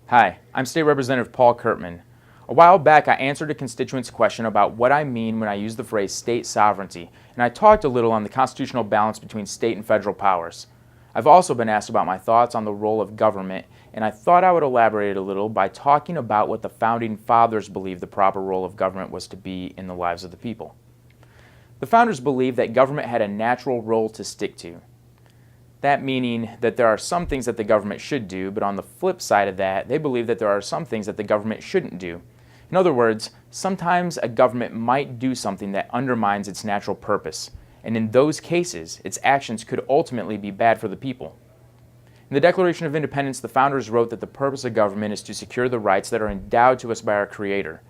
Hi, I'm State Representative Paul Curtman. A while back, I answered a constituent's question about what I mean when I use the phrase state sovereignty, and I talked a little on the constitutional balance between state and federal powers. I've also been asked about my thoughts on the role of government, and I thought I would elaborate a little by talking about what the Founding Fathers believed the proper role of government was to be in the lives of the people. The Founders believed that government had a natural role to stick to. That meaning that there are some things that the government should do, but on the flip side of that, they believe that there are some things that the government shouldn't do. In other words, sometimes a government might do something that undermines its natural purpose, and in those cases, its actions could ultimately be bad for the people. In the Declaration of Independence, the Founders wrote that the purpose of government is to secure the rights that are endowed to us by our Creator.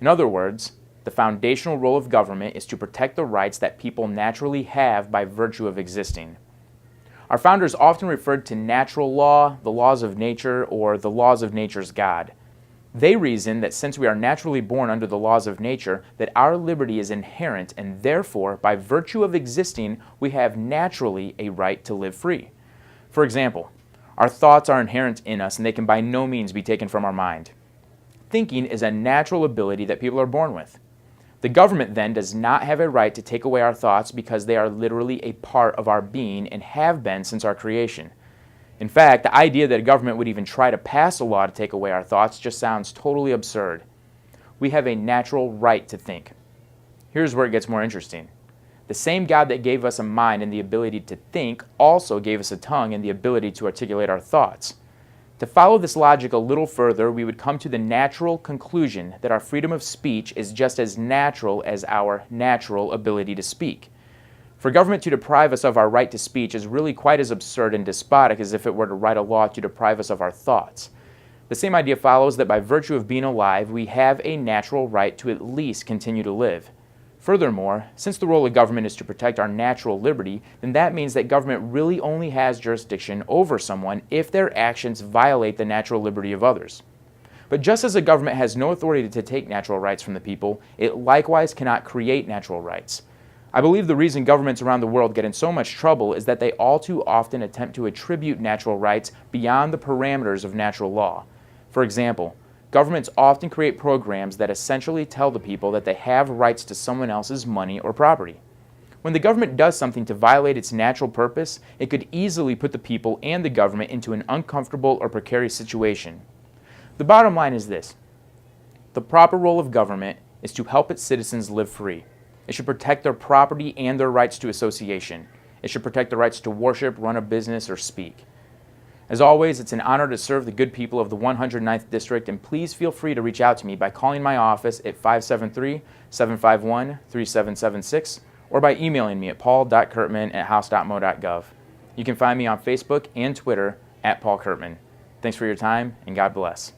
In other words, the foundational role of government is to protect the rights that people naturally have by virtue of existing. Our founders often referred to natural law, the laws of nature, or the laws of nature's God. They reasoned that since we are naturally born under the laws of nature, that our liberty is inherent and therefore, by virtue of existing, we have naturally a right to live free. For example, our thoughts are inherent in us and they can by no means be taken from our mind. Thinking is a natural ability that people are born with. The government then does not have a right to take away our thoughts because they are literally a part of our being and have been since our creation. In fact, the idea that a government would even try to pass a law to take away our thoughts just sounds totally absurd. We have a natural right to think. Here's where it gets more interesting. The same God that gave us a mind and the ability to think also gave us a tongue and the ability to articulate our thoughts. To follow this logic a little further, we would come to the natural conclusion that our freedom of speech is just as natural as our natural ability to speak. For government to deprive us of our right to speech is really quite as absurd and despotic as if it were to write a law to deprive us of our thoughts. The same idea follows that by virtue of being alive, we have a natural right to at least continue to live. Furthermore, since the role of government is to protect our natural liberty, then that means that government really only has jurisdiction over someone if their actions violate the natural liberty of others. But just as a government has no authority to take natural rights from the people, it likewise cannot create natural rights. I believe the reason governments around the world get in so much trouble is that they all too often attempt to attribute natural rights beyond the parameters of natural law. For example, governments often create programs that essentially tell the people that they have rights to someone else's money or property. When the government does something to violate its natural purpose, it could easily put the people and the government into an uncomfortable or precarious situation. The bottom line is this: the proper role of government is to help its citizens live free. It should protect their property and their rights to association. It should protect the rights to worship, run a business, or speak. As always, it's an honor to serve the good people of the 109th District, and please feel free to reach out to me by calling my office at 573-751-3776 or by emailing me at paul.curtman@house.mo.gov. You can find me on Facebook and Twitter at Paul Curtman. Thanks for your time, and God bless.